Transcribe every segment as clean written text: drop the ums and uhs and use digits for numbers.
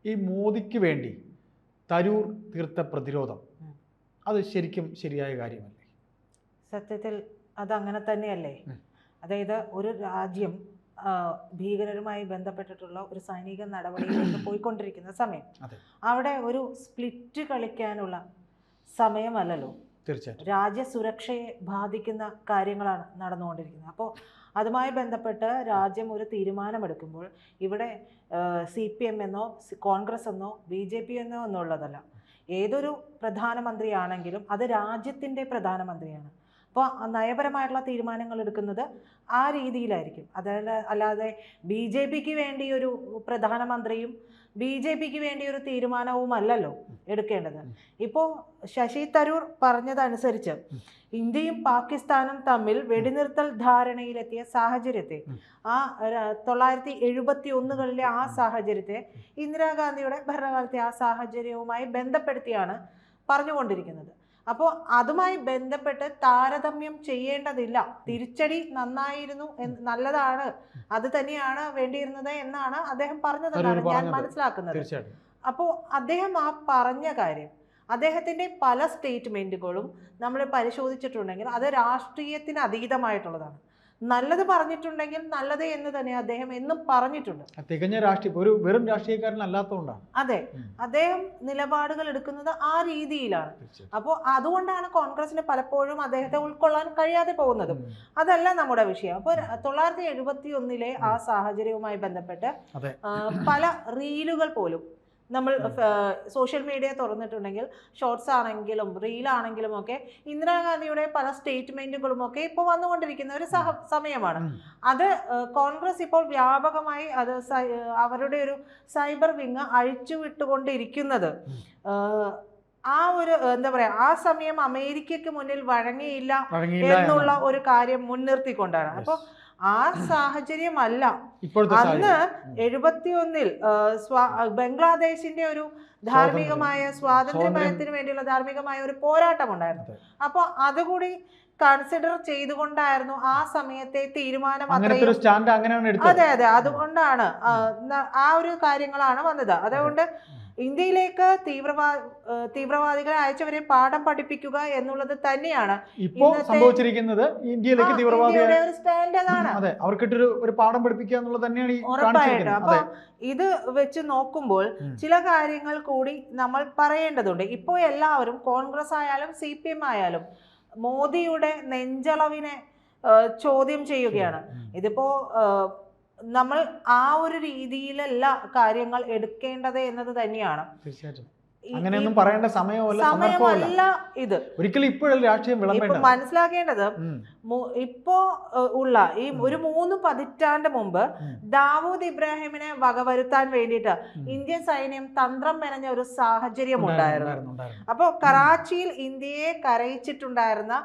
ഈ മോദിക്ക് വേണ്ടി തരൂർ തീർത്ത പ്രതിരോധം അത് ശരിക്കും ശരിയായ കാര്യമല്ലേ? സത്യത്തിൽ അതങ്ങനെ തന്നെയല്ലേ. അതായത് ഒരു രാജ്യം ഭീകരരുമായി ബന്ധപ്പെട്ടിട്ടുള്ള ഒരു സൈനിക നടപടിയിലേക്ക് പോയിക്കൊണ്ടിരിക്കുന്ന സമയം, അവിടെ ഒരു സ്പ്ലിറ്റ് കളിക്കാനുള്ള സമയമല്ലല്ലോ. തീർച്ചയായിട്ടും രാജ്യസുരക്ഷയെ ബാധിക്കുന്ന കാര്യങ്ങളാണ് നടന്നുകൊണ്ടിരിക്കുന്നത്. അപ്പോൾ അതുമായി ബന്ധപ്പെട്ട് രാജ്യം ഒരു തീരുമാനമെടുക്കുമ്പോൾ ഇവിടെ CPM എന്നോ കോൺഗ്രസ് എന്നോ BJP എന്നോ എന്നുള്ളതല്ല. ഏതൊരു പ്രധാനമന്ത്രിയാണെങ്കിലും അത് രാജ്യത്തിൻ്റെ പ്രധാനമന്ത്രിയാണ്. അപ്പോൾ നയപരമായിട്ടുള്ള തീരുമാനങ്ങൾ എടുക്കുന്നത് ആ രീതിയിലായിരിക്കും. അല്ലാതെ BJPക്ക് വേണ്ടി ഒരു പ്രധാനമന്ത്രിയും BJPക്ക് വേണ്ടി ഒരു തീരുമാനവുമല്ലല്ലോ എടുക്കേണ്ടത്. ഇപ്പോൾ ശശി തരൂർ പറഞ്ഞതനുസരിച്ച് ഇന്ത്യയും പാകിസ്ഥാനും തമ്മിൽ വെടിനിർത്തൽ ധാരണയിലെത്തിയ സാഹചര്യത്തെ, ആ 1971കളിലെ ആ സാഹചര്യത്തെ ഇന്ദിരാഗാന്ധിയുടെ ഭരണകാലത്തെ ആ സാഹചര്യവുമായി ബന്ധപ്പെടുത്തിയാണ് പറഞ്ഞുകൊണ്ടിരിക്കുന്നത്. അപ്പോൾ അതുമായി ബന്ധപ്പെട്ട് താരതമ്യം ചെയ്യേണ്ടതില്ല. തിരിച്ചടി നന്നായിരുന്നു, നല്ലതാണ്, അത് തന്നെയാണ് വേണ്ടിയിരുന്നത് എന്നാണ് അദ്ദേഹം പറഞ്ഞതെന്നാണ് ഞാൻ മനസ്സിലാക്കുന്നത്. അപ്പോൾ അദ്ദേഹം ആ പറഞ്ഞ കാര്യം, അദ്ദേഹത്തിൻ്റെ പല സ്റ്റേറ്റ്മെൻറ്റുകളും നമ്മൾ പരിശോധിച്ചിട്ടുണ്ടെങ്കിൽ അത് രാഷ്ട്രീയത്തിന് അതീതമായിട്ടുള്ളതാണ്. നല്ലത് പറഞ്ഞിട്ടുണ്ടെങ്കിൽ നല്ലത് എന്ന് തന്നെ അദ്ദേഹം എന്നും പറഞ്ഞിട്ടുണ്ട്. തികഞ്ഞ രാഷ്ട്രീയ, ഒരു വെറും രാഷ്ട്രീയക്കാരനല്ലാത്തതുകൊണ്ടാണ്. അതെ, അദ്ദേഹം നിലപാടുകൾ എടുക്കുന്നത് ആ രീതിയിലാണ്. അപ്പോൾ അതുകൊണ്ടാണ് കോൺഗ്രസിന് പലപ്പോഴും അദ്ദേഹത്തെ ഉൾക്കൊള്ളാൻ കഴിയാതെ പോകുന്നത്. അതല്ല നമ്മുടെ വിഷയം. അപ്പോൾ 1971 ആ സാഹചര്യവുമായി ബന്ധപ്പെട്ട് പല റീലുകൾ പോലും നമ്മൾ സോഷ്യൽ മീഡിയ തുറന്നിട്ടുണ്ടെങ്കിൽ, ഷോർട്സ് ആണെങ്കിലും റീലാണെങ്കിലും ഒക്കെ ഇന്ദിരാഗാന്ധിയുടെ പല സ്റ്റേറ്റ്മെന്റുകളും ഒക്കെ ഇപ്പോൾ വന്നുകൊണ്ടിരിക്കുന്ന ഒരു സമയമാണ്. അത് കോൺഗ്രസ് ഇപ്പോൾ വ്യാപകമായി അത് അവരുടെ ഒരു സൈബർ വിങ് അഴിച്ചുവിട്ടുകൊണ്ടിരിക്കുന്നത് ആ ഒരു എന്താ പറയാ, ആ സമയം അമേരിക്കയ്ക്ക് മുന്നിൽ വഴങ്ങിയില്ല എന്നുള്ള ഒരു കാര്യം മുൻനിർത്തിക്കൊണ്ടാണ്. അപ്പോൾ ആ സാഹചര്യമല്ല അന്ന് 71 ബംഗ്ലാദേശിന്റെ ഒരു ധാർമ്മികമായ സ്വാതന്ത്ര്യത്തിന് വേണ്ടിയുള്ള ധാർമ്മികമായ ഒരു പോരാട്ടം ഉണ്ടായിരുന്നു. അപ്പൊ അതുകൂടി കൺസിഡർ ചെയ്തുകൊണ്ടായിരുന്നു ആ സമയത്തെ തീരുമാനം. അതെ അതെ, അതുകൊണ്ടാണ് ആ ഒരു കാര്യങ്ങളാണ് വന്നത്. അതുകൊണ്ട് ഇന്ത്യയിലേക്ക് തീവ്രവാദികളെ അയച്ചവരെ പാഠം പഠിപ്പിക്കുക എന്നുള്ളത് തന്നെയാണ് ഇപ്പോൾ സംഭവിച്ചിരിക്കുന്നത്. ഇന്ത്യയിലേക്ക് തീവ്രവാദികളുടെ ഒരു സ്റ്റാൻഡ് അതാണ്. അതെ, അവർക്കിട്ടൊരു ഒരു പാഠം പഠിപ്പിക്കുക എന്നുള്ളത് തന്നെയാണ് ഉറപ്പായിട്ടും. അപ്പൊ ഇത് വെച്ച് നോക്കുമ്പോൾ ചില കാര്യങ്ങൾ കൂടി നമ്മൾ പറയേണ്ടതുണ്ട്. ഇപ്പോൾ എല്ലാവരും കോൺഗ്രസ് ആയാലും CPM ആയാലും മോദിയുടെ നെഞ്ചളവിനെ ചോദ്യം ചെയ്യുകയാണ്. ഇതിപ്പോ നമ്മൾ ആ ഒരു രീതിയിലല്ല കാര്യങ്ങൾ എടുക്കേണ്ടത് എന്നത് തന്നെയാണ്. തീർച്ചയായിട്ടും അങ്ങനെയൊന്നും പറയേണ്ട സമയമല്ല ഇത്. ഒരിക്കലും ഇപ്പോഴല്ല രാഷ്ട്രീയം വിളമ്പേണ്ടത്. മനസ്സിലാക്കേണ്ടത് ഇപ്പോ ഉള്ള ഈ ഒരു 3 പതിറ്റാണ്ട് മുമ്പ് ദാവൂദ് ഇബ്രാഹിമിനെ വകവരുത്താൻ വേണ്ടിയിട്ട് ഇന്ത്യൻ സൈന്യം തന്ത്രം മെനഞ്ഞ ഒരു സാഹചര്യം ഉണ്ടായിരുന്നു. അപ്പോൾ കറാച്ചിയിൽ ഇന്ത്യയെ കരയിച്ചിട്ടുണ്ടായിരുന്ന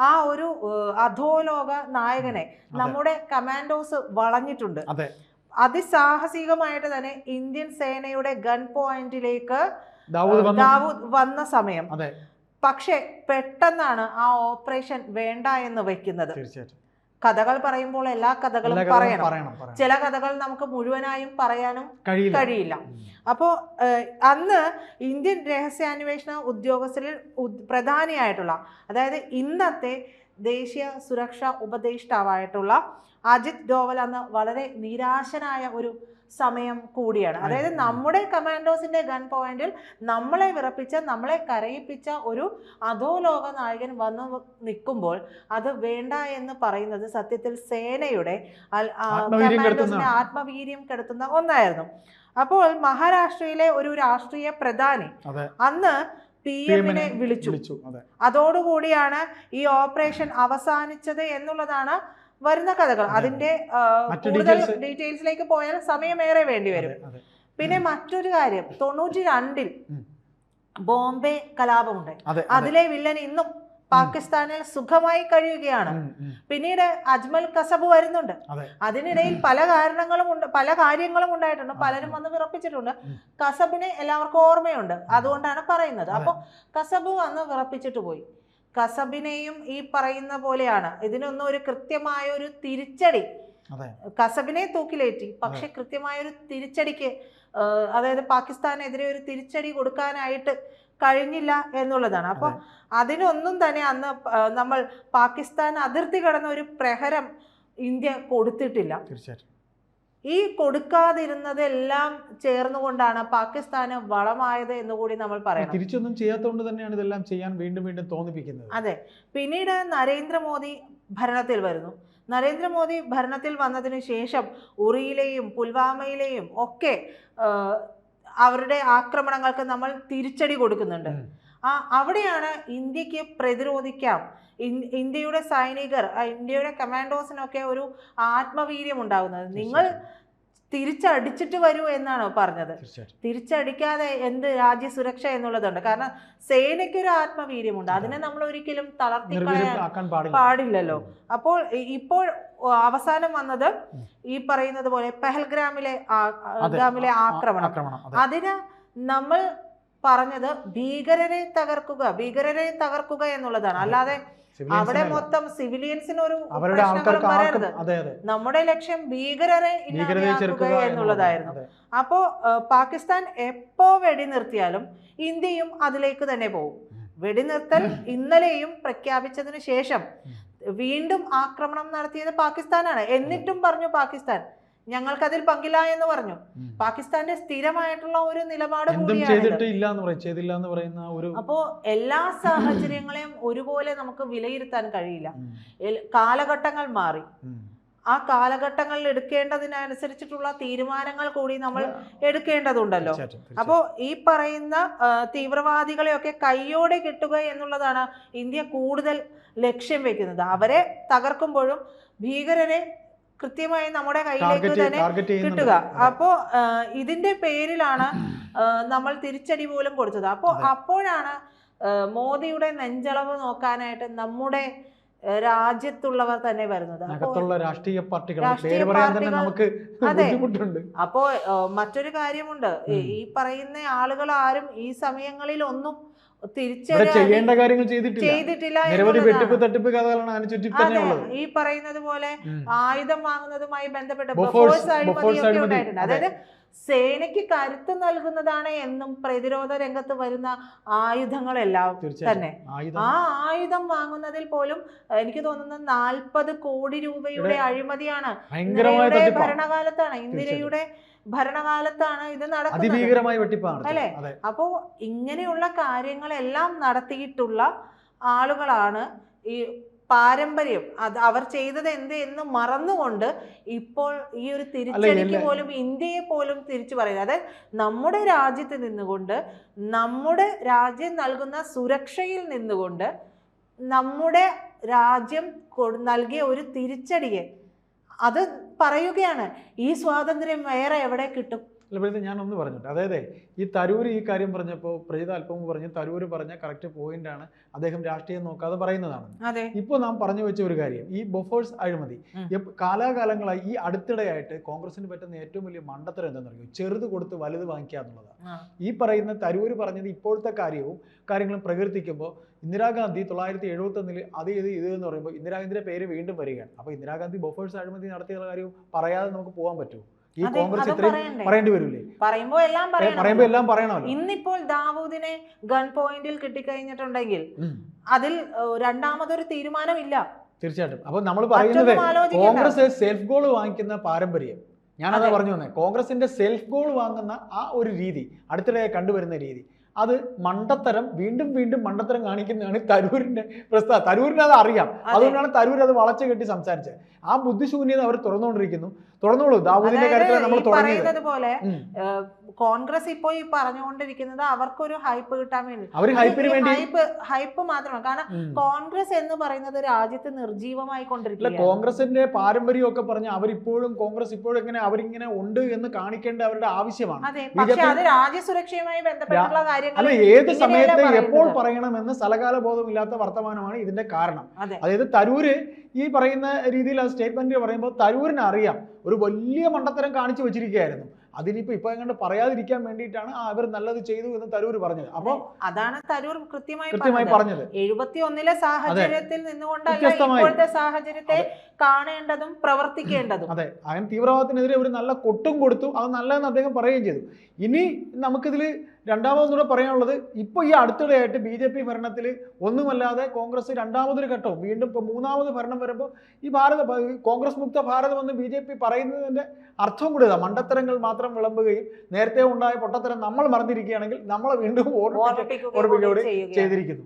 ആ ഒരു അധോലോക നായകനെ നമ്മുടെ കമാൻഡോസ് വളഞ്ഞിട്ടുണ്ട്. അതിസാഹസികമായിട്ട് തന്നെ ഇന്ത്യൻ സേനയുടെ ഗൺ പോയിന്റിലേക്ക് ദാവൂദ് വന്ന സമയം. പക്ഷെ പെട്ടെന്നാണ് ആ ഓപ്പറേഷൻ വേണ്ട എന്ന് വെക്കുന്നത്. കഥകൾ പറയുമ്പോൾ എല്ലാ കഥകളും പറയണം. ചില കഥകൾ നമുക്ക് മുഴുവനായും പറയാനും കഴിയില്ല. അപ്പോൾ അന്ന് ഇന്ത്യൻ രഹസ്യാന്വേഷണ ഉദ്യോഗസ്ഥരിൽ പ്രധാനിയായിട്ടുള്ള, അതായത് ഇന്നത്തെ ദേശീയ സുരക്ഷാ ഉപദേഷ്ടാവായിട്ടുള്ള അജിത് ഡോവൽ അന്ന് വളരെ നിരാശനായ ഒരു സമയം കൂടിയാണ്. അതായത് നമ്മുടെ കമാൻഡോസിന്റെ ഗൺ പോയിന്റിൽ നമ്മളെ വിറപ്പിച്ച, നമ്മളെ കരയിപ്പിച്ച ഒരു അധോലോക നായകൻ വന്നു നിൽക്കുമ്പോൾ അത് വേണ്ട എന്ന് പറയുന്നത് സത്യത്തിൽ സേനയുടെ കമാൻഡോസിന്റെ ആത്മവീര്യം കെടുത്തുന്ന ഒന്നായിരുന്നു. അപ്പോൾ മഹാരാഷ്ട്രയിലെ ഒരു രാഷ്ട്രീയ പ്രധാനി അന്ന് PM-നെ വിളിച്ചു. അതോടുകൂടിയാണ് ഈ ഓപ്പറേഷൻ അവസാനിച്ചത് എന്നുള്ളതാണ് വരുന്ന കഥകൾ. അതിന്റെ കൂടുതൽ ഡീറ്റെയിൽസിലേക്ക് പോയാൽ സമയമേറെ വേണ്ടി വരും. പിന്നെ മറ്റൊരു കാര്യം, 92 ബോംബെ കലാപമുണ്ടായി. അതിലെ വില്ലൻ ഇന്നും പാകിസ്ഥാനിൽ സുഖമായി കഴിയുകയാണ്. പിന്നീട് അജ്മൽ കസബ് വരുന്നുണ്ട്. അതിനിടയിൽ പല കാര്യങ്ങളും ഉണ്ടായിട്ടുണ്ട്. പലരും വന്ന് വിറപ്പിച്ചിട്ടുണ്ട്. കസബിനെ എല്ലാവർക്കും ഓർമ്മയുണ്ട്, അതുകൊണ്ടാണ് പറയുന്നത്. അപ്പൊ കസബ് വന്ന് വിറപ്പിച്ചിട്ട് പോയി. കസബിനെയും ഈ പറയുന്ന പോലെയാണ്. ഇതിനൊന്നും ഒരു കൃത്യമായ ഒരു തിരിച്ചടി, കസബിനെ തൂക്കിലേറ്റി, പക്ഷെ കൃത്യമായ ഒരു തിരിച്ചടിക്ക് അതായത് പാകിസ്ഥാനെതിരെ ഒരു തിരിച്ചടി കൊടുക്കാനായിട്ട് കഴിഞ്ഞില്ല എന്നുള്ളതാണ്. അപ്പോൾ അതിനൊന്നും തന്നെ അന്ന് നമ്മൾ പാകിസ്ഥാൻ അതിർത്തി കടന്ന ഒരു പ്രഹരം ഇന്ത്യ കൊടുത്തിട്ടില്ല. തീർച്ചയായിട്ടും ഈ കൊടുക്കാതിരുന്നതെല്ലാം ചേർന്നുകൊണ്ടാണ് പാകിസ്ഥാന് വളമായത് എന്ന് കൂടി നമ്മൾ പറയണം. തിരിച്ചൊന്നും ചെയ്യാത്തതുകൊണ്ട് തന്നെയാണ് ഇതെല്ലാം ചെയ്യാൻ വീണ്ടും വീണ്ടും തോന്നിപ്പിക്കുന്നത്. അതെ. പിന്നീട് നരേന്ദ്രമോദി ഭരണത്തിൽ വരുന്നു. നരേന്ദ്രമോദി ഭരണത്തിൽ വന്നതിന് ശേഷം ഉറിയിലെയും പുൽവാമയിലെയും ഒക്കെ അവരുടെ ആക്രമണങ്ങൾക്ക് നമ്മൾ തിരിച്ചടി കൊടുക്കുന്നുണ്ട്. അവിടെയാണ് ഇന്ത്യക്ക് പ്രതിരോധിക്കാം, ഇന്ത്യയുടെ സൈനികർ, ഇന്ത്യയുടെ കമാൻഡോസിനൊക്കെ ഒരു ആത്മവീര്യം ഉണ്ടാകുന്നത്. നിങ്ങൾ തിരിച്ചടിച്ചിട്ട് വരൂ എന്നാണ് പറഞ്ഞത്. തിരിച്ചടിക്കാതെ എന്ത് രാജ്യസുരക്ഷ എന്നുള്ളതുണ്ട്. കാരണം സേനയ്ക്കൊരു ആത്മവീര്യമുണ്ട്, അതിനെ നമ്മൾ ഒരിക്കലും തളർത്തിക്കളയാൻ പാടില്ലല്ലോ. അപ്പോൾ ഇപ്പോൾ അവസാനം വന്നത് ഈ പറയുന്നത് പോലെ പെഹൽഗ്രാമിലെ ആക്രമണം. അതിന് നമ്മൾ പറഞ്ഞത് ഭീകരരെ തകർക്കുക എന്നുള്ളതാണ്. അല്ലാതെ അവിടെ മൊത്തം സിവിലിയൻസിനൊരു പ്രശ്നങ്ങളും വരരുത്. നമ്മുടെ ലക്ഷ്യം ഭീകരരെ ഇല്ലാതാക്കുക എന്നുള്ളതായിരുന്നു. അപ്പോ പാകിസ്ഥാൻ എപ്പോ വെടിനിർത്തിയാലും ഇന്ത്യയും അതിലേക്ക് തന്നെ പോകും. വെടിനിർത്തൽ ഇന്നലെയും പ്രഖ്യാപിച്ചതിന് ശേഷം വീണ്ടും ആക്രമണം നടത്തിയത് പാകിസ്ഥാനാണ്. എന്നിട്ടും പറഞ്ഞു പാകിസ്ഥാൻ ഞങ്ങൾക്കതിൽ പങ്കില്ല എന്ന് പറഞ്ഞു. പാകിസ്ഥാന്റെ സ്ഥിരമായിട്ടുള്ള ഒരു നിലപാട് കൂടിയാണ്. അപ്പോ എല്ലാ സാഹചര്യങ്ങളെയും ഒരുപോലെ നമുക്ക് വിലയിരുത്താൻ കഴിയില്ല. കാലഘട്ടങ്ങൾ മാറി. ആ കാലഘട്ടങ്ങളിൽ എടുക്കേണ്ടതിനനുസരിച്ചിട്ടുള്ള തീരുമാനങ്ങൾ കൂടി നമ്മൾ എടുക്കേണ്ടതുണ്ടല്ലോ. അപ്പോൾ ഈ പറയുന്ന തീവ്രവാദികളെയൊക്കെ കൈയോടെ കിട്ടുക എന്നുള്ളതാണ് ഇന്ത്യ കൂടുതൽ ലക്ഷ്യം വെക്കുന്നത്. അവരെ തകർക്കുമ്പോഴും ഭീകരരെ കൃത്യമായി നമ്മുടെ കയ്യിലേക്ക് തന്നെ കിട്ടുക. അപ്പോ ഇതിന്റെ പേരിലാണ് നമ്മൾ തിരിച്ചടി പോലും കൊടുത്തത്. അപ്പോഴാണ് മോദിയുടെ നെഞ്ചളവ് നോക്കാനായിട്ട് നമ്മുടെ രാജ്യത്തുള്ളവർ തന്നെ വരുന്നത്. രാഷ്ട്രീയ പാർട്ടികൾ. അപ്പോ മറ്റൊരു കാര്യമുണ്ട്, ഈ പറയുന്ന ആളുകൾ ആരും ഈ സമയങ്ങളിൽ ഒന്നും ചെയ്യേണ്ട കാര്യങ്ങൾ ചെയ്തിട്ടില്ല. ഈ പറയുന്നത് പോലെ ആയുധം വാങ്ങുന്നതുമായി ബന്ധപ്പെട്ട് ബൊഫോഴ്സ് അഴിമതിയൊക്കെ ഉണ്ടായിട്ടുണ്ട്. അതായത് സേനയ്ക്ക് കരുത്ത് നൽകുന്നതാണ് എന്നും പ്രതിരോധ രംഗത്ത് വരുന്ന ആയുധങ്ങളെല്ലാം തന്നെ. ആ ആയുധം വാങ്ങുന്നതിൽ പോലും എനിക്ക് തോന്നുന്നത് 40 കോടി രൂപയുടെ അഴിമതിയാണ് ഇന്ദിരയുടെ ഭരണകാലത്താണ് ഇത് നടക്കുന്നത് അല്ലെ. അപ്പോ ഇങ്ങനെയുള്ള കാര്യങ്ങളെല്ലാം നടത്തിയിട്ടുള്ള ആളുകളാണ് ഈ പാരമ്പര്യം, അത് അവർ ചെയ്തത് എന്ത് എന്ന് മറന്നുകൊണ്ട് ഇപ്പോൾ ഈ ഒരു തിരിച്ചടിക്ക് പോലും ഇന്ത്യയെ പോലും തിരിച്ചു പറയുന്നത്. അതായത് നമ്മുടെ രാജ്യത്ത് നിന്നുകൊണ്ട്, നമ്മുടെ രാജ്യം നൽകുന്ന സുരക്ഷയിൽ നിന്നുകൊണ്ട് നമ്മുടെ രാജ്യം നൽകിയ ഒരു തിരിച്ചടിയെ അത് പറയുകയാണ്. ഈ സ്വാതന്ത്ര്യം വേറെ എവിടെ കിട്ടും? ഞാനൊന്ന് പറഞ്ഞിട്ട്, അതായത് ഈ തരൂർ ഈ കാര്യം പറഞ്ഞപ്പോൾ പ്രജിത അല്പം പറഞ്ഞു, തരൂർ പറഞ്ഞ കറക്റ്റ് പോയിന്റാണ്, അദ്ദേഹം രാഷ്ട്രീയം നോക്കാതെ പറയുന്നതാണ്. ഇപ്പോൾ നാം പറഞ്ഞു വെച്ച ഒരു കാര്യം, ഈ ബൊഫോഴ്സ് അഴിമതി കാലാകാലങ്ങളായി ഈ അടുത്തിടെയായിട്ട് കോൺഗ്രസിന് പറ്റുന്ന ഏറ്റവും വലിയ മണ്ടത്തരം എന്താണെന്ന് അറിയോ? ചെറുത് കൊടുത്ത് വലുത് വാങ്ങിക്കുക എന്നുള്ളതാണ്. ഈ പറയുന്ന തരൂർ പറഞ്ഞത് ഇപ്പോഴത്തെ കാര്യങ്ങളും പ്രകീർത്തിക്കുമ്പോൾ ഇന്ദിരാഗാന്ധി 1971 അത് ഇത് എന്ന് പറയുമ്പോൾ ഇന്ദിരാഗാന്ധിയുടെ പേര് വീണ്ടും വരികയാണ്. അപ്പോൾ ഇന്ദിരാഗാന്ധി ബൊഫോഴ്സ് അഴിമതി നടത്തിയ കാര്യം പറയാതെ നമുക്ക് പോകാൻ പറ്റുമോ? ഈ കോൺഗ്രസ് ഇത്രയും പറയേണ്ടി വരില്ലേ? പറയുമ്പോ എല്ലാം പറയണമല്ലോ. ഇന്നിപ്പോൾ ദാവൂദിനെ ഗൺ പോയിന്റിൽ കിട്ടിക്കഴിഞ്ഞിട്ടുണ്ടെങ്കിൽ അതിൽ രണ്ടാമതൊരു തീരുമാനമില്ല. തീർച്ചയായിട്ടും. അപ്പൊ നമ്മൾ പറയുന്നത് കോൺഗ്രസ് സെൽഫ് ഗോൾ വാങ്ങിക്കുന്ന പാരമ്പര്യം, ഞാനതാ പറഞ്ഞു വന്നേ, കോൺഗ്രസിന്റെ സെൽഫ് ഗോൾ വാങ്ങുന്ന ആ ഒരു രീതി അടുത്തിടെ കണ്ടുവരുന്ന രീതി, അത് മണ്ടത്തരം, വീണ്ടും മണ്ടത്തരം കാണിക്കുന്നതാണ് തരൂരിന്റെ പ്രസ്താവന. തരൂരിന് അത് അറിയാം, അതുകൊണ്ടാണ് തരൂർ അത് വളച്ചു കെട്ടി സംസാരിച്ചത്. ആ ബുദ്ധിശൂന്യത അവർ തുറന്നോളൂ. ദാവൂദിന്റെ കാര്യത്തിൽ നമ്മൾ പറയുന്നത് പോലെ കോൺഗ്രസ് ഇപ്പോ ഈ പറഞ്ഞുകൊണ്ടിരിക്കുന്നത് അവർക്കൊരു ഹൈപ്പ് കിട്ടാൻ വേണ്ടി, ഹൈപ്പ് മാത്രമാണ്. കാരണം കോൺഗ്രസ് എന്ന് പറയുന്നത് രാജ്യത്ത് നിർജീവമായി കൊണ്ടിരിക്കുകയാണ്. കോൺഗ്രസിന്റെ പാരമ്പര്യം ഒക്കെ പറഞ്ഞ് കോൺഗ്രസ് ഇപ്പോഴും അവരിങ്ങനെ ഉണ്ട് എന്ന് കാണിക്കേണ്ട അവരുടെ ആവശ്യമാണ്. പക്ഷെ അത് രാജ്യസുരക്ഷയുമായി ബന്ധപ്പെട്ടുള്ള കാര്യങ്ങൾ ഏത് സമയത്ത് എപ്പോൾ പറയണമെന്ന് സ്ഥലകാല ബോധമില്ലാത്ത വർത്തമാനമാണ് ഇതിന്റെ കാരണം. അതായത് തരൂര് ഈ പറയുന്ന രീതിയിൽ ആ സ്റ്റേറ്റ്മെന്റ് പറയുമ്പോൾ തരൂരിന് അറിയാം ഒരു വലിയ മണ്ടത്തരം കാണിച്ചു വെച്ചിരിക്കുകയായിരുന്നു. അതിനിപ്പോ ഇപ്പൊ എങ്ങനെ പറയാതിരിക്കാൻ വേണ്ടിയിട്ടാണ് അവർ നല്ലത് ചെയ്തു എന്ന് തരൂർ പറഞ്ഞത്. അപ്പോൾ അതാണ് തരൂർ കൃത്യമായി പറഞ്ഞത്. 71 സാഹചര്യത്തിൽ നിന്നുകൊണ്ടല്ല ഇപ്പോഴത്തെ സാഹചര്യത്തെ കാണേണ്ടതും പ്രവർത്തിക്കേണ്ടതും. അതെ, അങ്ങനെ തീവ്രവാദത്തിനെതിരെ ഒരു നല്ല കൊട്ടും കൊടുത്തു, അത് നല്ലതെന്ന് അദ്ദേഹം പറയുകയും ചെയ്തു. ഇനി നമുക്കിതിൽ രണ്ടാമതൊന്നുകൂടെ പറയാനുള്ളത്, ഇപ്പൊ ഈ അടുത്തിടെയായിട്ട് BJP ഭരണത്തിൽ ഒന്നുമല്ലാതെ കോൺഗ്രസ് രണ്ടാമതൊരു ഘട്ടവും വീണ്ടും ഇപ്പൊ മൂന്നാമത് ഭരണം വരുമ്പോൾ ഈ കോൺഗ്രസ് മുക്ത ഭാരതം എന്ന് BJP പറയുന്നതിന്റെ അർത്ഥം കൂടി ഇതാ, മണ്ടത്തരങ്ങൾ മാത്രം വിളമ്പുകയും നേരത്തെ ഉണ്ടായ പൊട്ടത്തരം നമ്മൾ മറന്നിരിക്കുകയാണെങ്കിൽ നമ്മളെ വീണ്ടും ഓർമ്മിപ്പിക്കുകയും ചെയ്തിരിക്കുന്നു.